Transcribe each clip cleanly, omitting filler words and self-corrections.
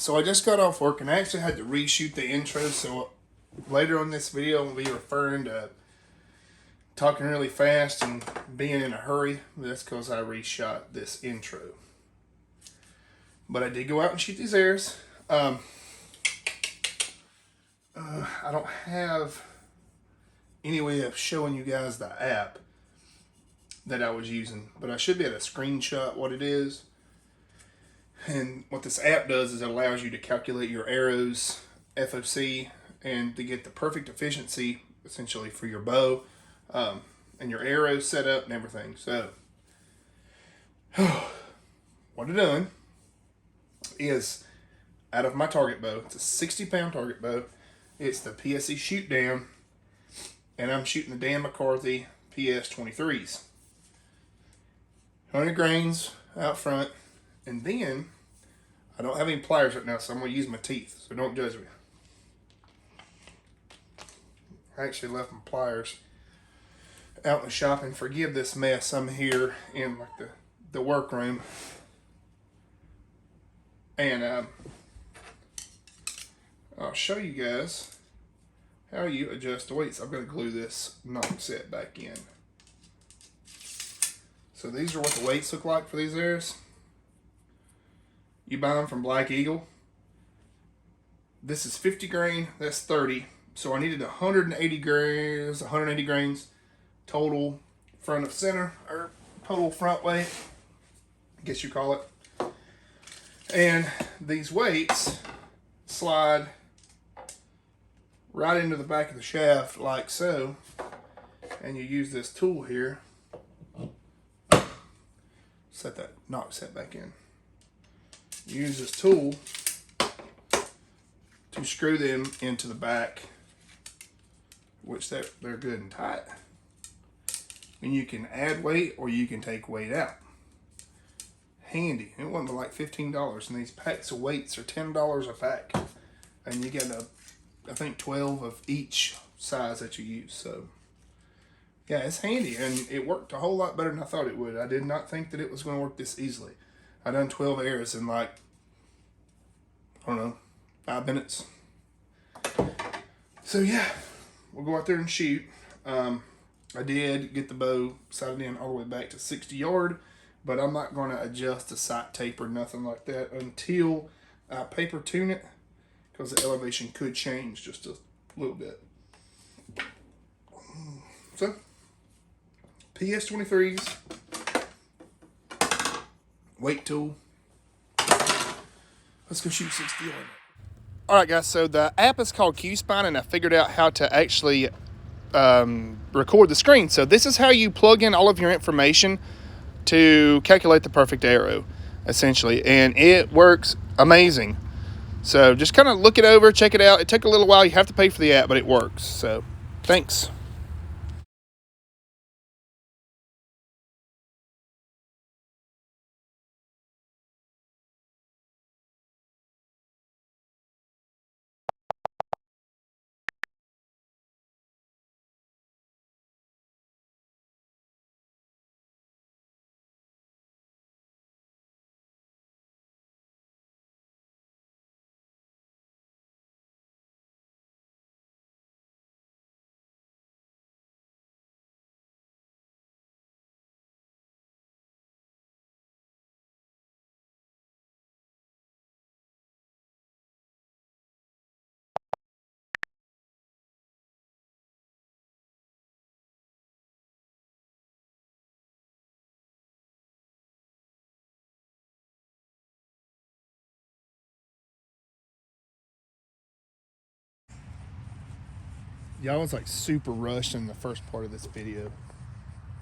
So I just got off work and I actually had to reshoot the intro, so later on this video I'll be referring to talking really fast and being in a hurry. That's because I reshot this intro. But I did go out and shoot these airs. I don't have any way of showing you guys the app that I was using, but I should be able to screenshot what it is. And what this app does is it allows you to calculate your arrows FOC and to get the perfect efficiency essentially for your bow and your arrows set up and everything. So what I've done is, out of my target bow, it's a 60-pound target bow. It's the PSE Shoot Down, and I'm shooting the Dan McCarthy PS23s. 100 grains out front, and then I don't have any pliers right now, so I'm going to use my teeth, so don't judge me. I actually left my pliers out in the shop, and forgive this mess. I'm here in like the workroom, and I'll show you guys how you adjust the weights. I'm going to glue this knob set back in. So these are what the weights look like for these airs. You buy them from Black Eagle. This is 50 grain, that's 30. So I needed 180 grains total front of center, or total front weight, I guess you call it. And these weights slide right into the back of the shaft like so. And you use this tool here. Set that knob set back in. You use this tool to screw them into the back, which they're good and tight. And you can add weight or you can take weight out. Handy. It wasn't but like $15, and these packs of weights are $10 a pack. And you get I think 12 of each size that you use. So yeah, it's handy, and it worked a whole lot better than I thought it would. I did not think that it was going to work this easily. I done 12 airs in like, I don't know, 5 minutes. So yeah, we'll go out there and shoot. I did get the bow sighted in all the way back to 60 yard, but I'm not going to adjust the sight tape or nothing like that until I paper tune it, because the elevation could change just a little bit. So PS23s, weight tool. Let's go shoot 60 yard. All right, guys. So the app is called Q-Spine, and I figured out how to actually record the screen. So this is how you plug in all of your information to calculate the perfect arrow, essentially, and it works amazing. So just kind of look it over, check it out. It took a little while. You have to pay for the app, but it works. So thanks. Yeah, I was like super rushed in the first part of this video,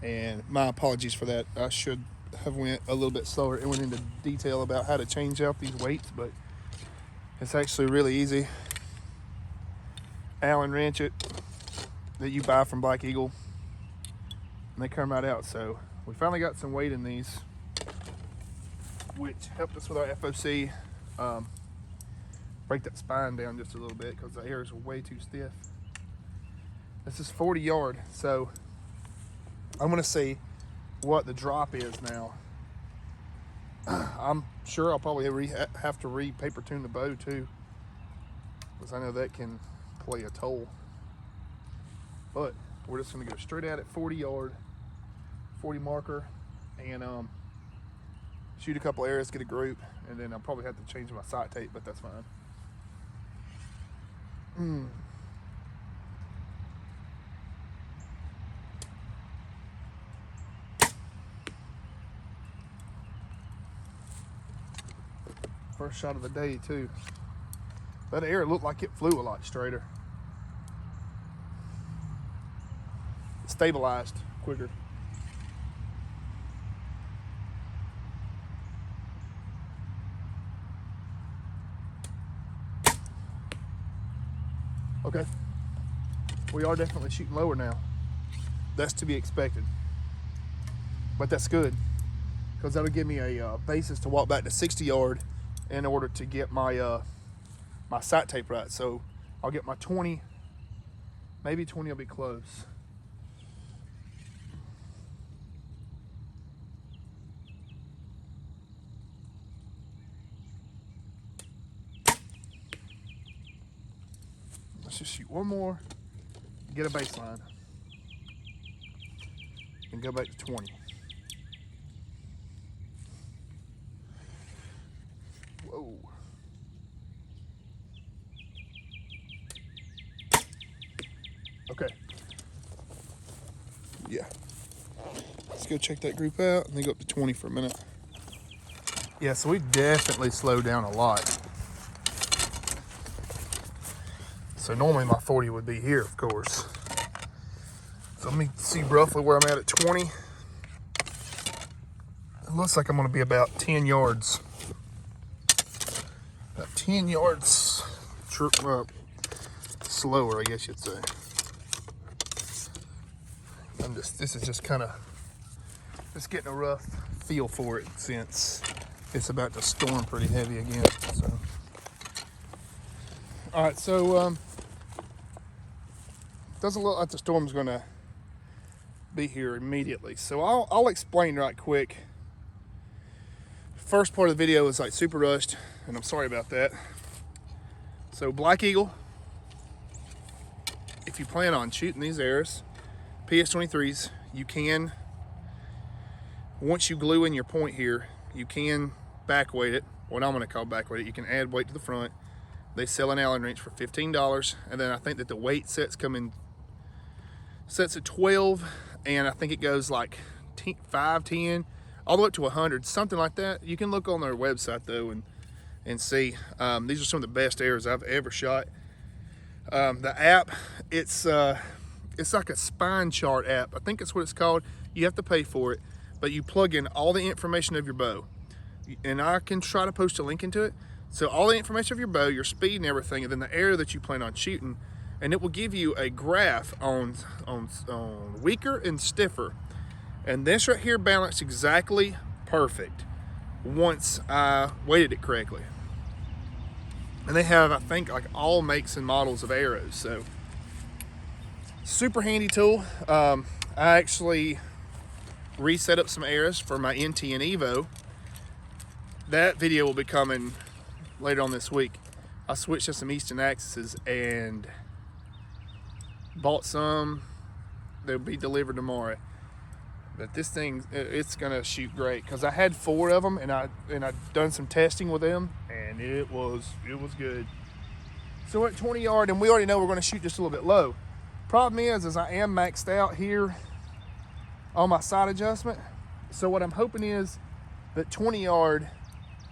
and my apologies for that. I should have went a little bit slower and went into detail about how to change out these weights, but it's actually really easy. Allen wrench it that you buy from Black Eagle, and they come right out. So we finally got some weight in these, which helped us with our FOC. Break that spine down just a little bit because the airs are way too stiff. This is 40 yard, so I'm gonna see what the drop is now I'm sure I'll probably have to re-paper tune the bow too, because I know that can play a toll. But we're just gonna go straight at it, 40 yard, 40 marker, and shoot a couple arrows, get a group, and then I'll probably have to change my sight tape, but that's fine. First shot of the day too. That arrow looked like it flew a lot straighter. It stabilized quicker. Okay, we are definitely shooting lower now. That's to be expected, but that's good, because that'll give me a basis to walk back to 60 yard in order to get my my sight tape right. So I'll get my 20, maybe 20 will be close. Let's just shoot one more, get a baseline, and go back to 20. Whoa. Okay. Yeah. Let's go check that group out and then go up to 20 for a minute. Yeah, so we definitely slowed down a lot. So normally my 40 would be here, of course. So let me see roughly where I'm at 20. It looks like I'm gonna be about 10 yards. About 10 yards slower, I guess you'd say. This is just kind of, just getting a rough feel for it since it's about to storm pretty heavy again. So, all right, so doesn't look like the storm's gonna be here immediately. So I'll explain right quick. First part of the video was like super rushed, and I'm sorry about that. So Black Eagle, if you plan on shooting these arrows, PS23s, you can, once you glue in your point here, you can back weight it, what I'm gonna call back weight it. You can add weight to the front. They sell an Allen wrench for $15, and then I think that the weight sets come in sets at 12, and I think it goes like 5, 10, all the way up to 100, something like that. You can look on their website though and see. These are some of the best arrows I've ever shot. The app, it's like a spine chart app. I think that's what it's called. You have to pay for it, but you plug in all the information of your bow, and I can try to post a link into it. So all the information of your bow, your speed and everything, and then the arrow that you plan on shooting, and it will give you a graph on weaker and stiffer. And this right here balanced exactly perfect once I weighted it correctly. And they have, I think, like all makes and models of arrows. So super handy tool. I actually reset up some arrows for my NT and Evo. That video will be coming later on this week. I switched to some Easton Axes and bought some. They'll be delivered tomorrow. But this thing, it's gonna shoot great, because I had 4 of them and I've done some testing with them, and it was good. So we're at 20 yard, and we already know we're gonna shoot just a little bit low. Problem is I am maxed out here on my sight adjustment. So what I'm hoping is that 20 yard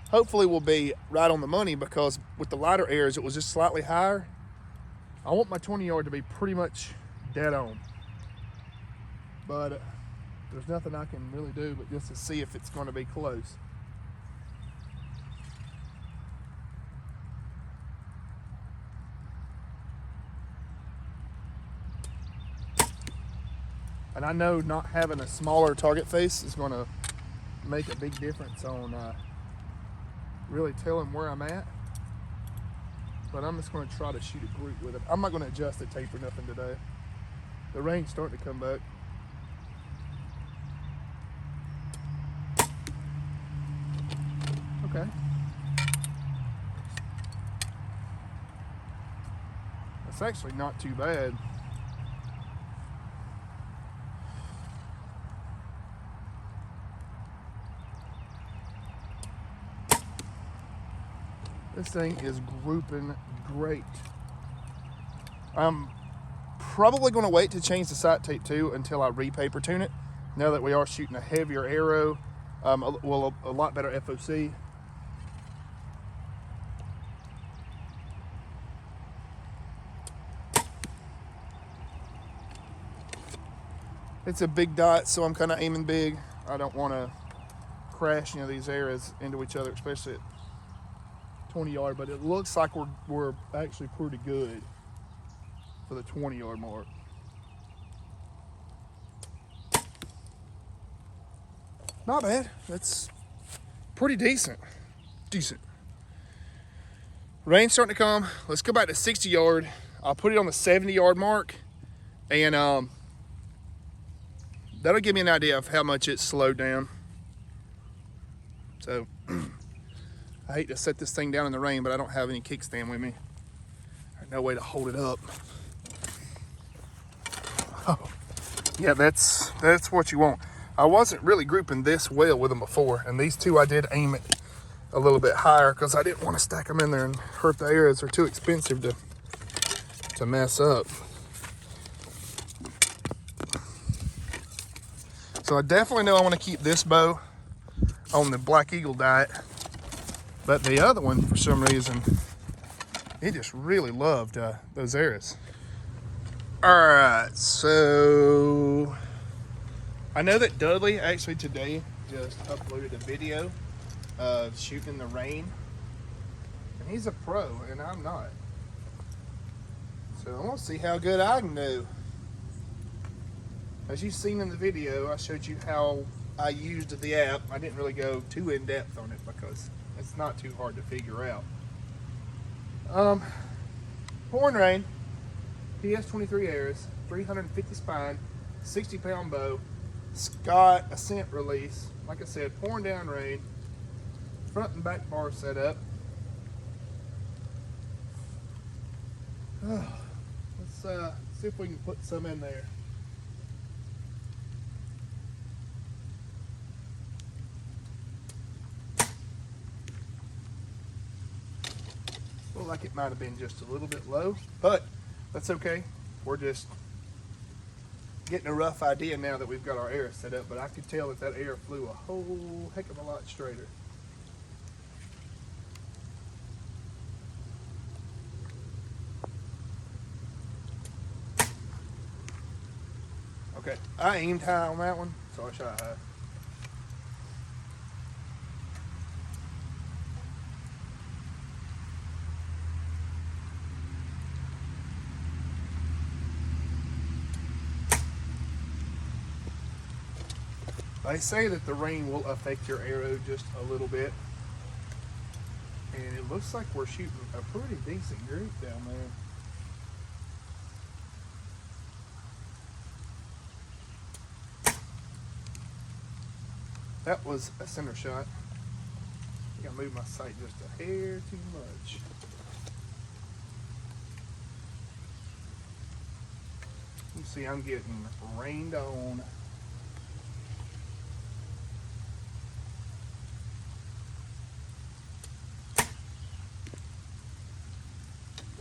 hopefully will be right on the money, because with the lighter arrows it was just slightly higher. I want my 20 yard to be pretty much dead on, but there's nothing I can really do but just to see if it's going to be close. And I know not having a smaller target face is going to make a big difference on really telling where I'm at. But I'm just going to try to shoot a group with it. I'm not going to adjust the tape or nothing today. The rain's starting to come back. Okay. It's actually not too bad. This thing is grouping great. I'm probably going to wait to change the sight tape too until I re-paper tune it. Now that we are shooting a heavier arrow, a lot better FOC. It's a big dot, so I'm kind of aiming big. I don't want to crash these arrows into each other, especially at 20 yard, but it looks like we're actually pretty good for the 20 yard mark. Not bad. That's pretty decent. Rain's starting to come. Let's go back to 60 yard. I'll put it on the 70 yard mark, and that'll give me an idea of how much it's slowed down. So I hate to set this thing down in the rain, but I don't have any kickstand with me. There's no way to hold it up. Oh, yeah, that's what you want. I wasn't really grouping this well with them before, and these two I did aim it a little bit higher because I didn't want to stack them in there and hurt the arrows. They're too expensive to mess up. So I definitely know I want to keep this bow on the Black Eagle diet, but the other one, for some reason, it just really loved those arrows. All right, so I know that Dudley actually today just uploaded a video of shooting in the rain, and he's a pro and I'm not. So I want to see how good I can do. As you've seen in the video, I showed you how I used the app. I didn't really go too in depth on it because it's not too hard to figure out. Pouring rain, PS23 arrows, 350 spine, 60 pound bow, Scott Ascent release. Like I said, pouring down rain, front and back bar set up. Let's see if we can put some in there. Looked like it might have been just a little bit low, but that's okay. We're just getting a rough idea now that we've got our arrow set up, but I could tell that arrow flew a whole heck of a lot straighter. Okay, I aimed high on that one, so I shot high. They say that the rain will affect your arrow just a little bit, and it looks like we're shooting a pretty decent group down there. That was a center shot. I think I moved my sight just a hair too much. You see, I'm getting rained on.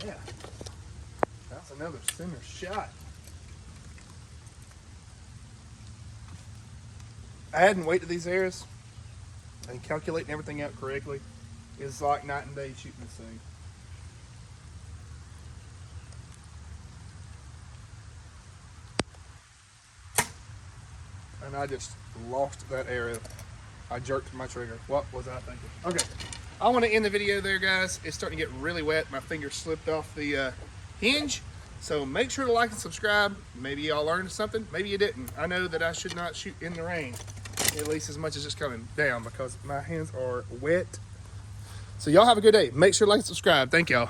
Yeah, that's another center shot. Adding weight to these arrows and calculating everything out correctly is like night and day shooting this thing. And I just lost that arrow. I jerked my trigger. What was I thinking? Okay, I want to end the video there, guys. It's starting to get really wet. My finger slipped off the hinge. So make sure to like and subscribe. Maybe y'all learned something. Maybe you didn't. I know that I should not shoot in the rain, at least as much as it's coming down, because my hands are wet. So y'all have a good day. Make sure to like and subscribe. Thank y'all.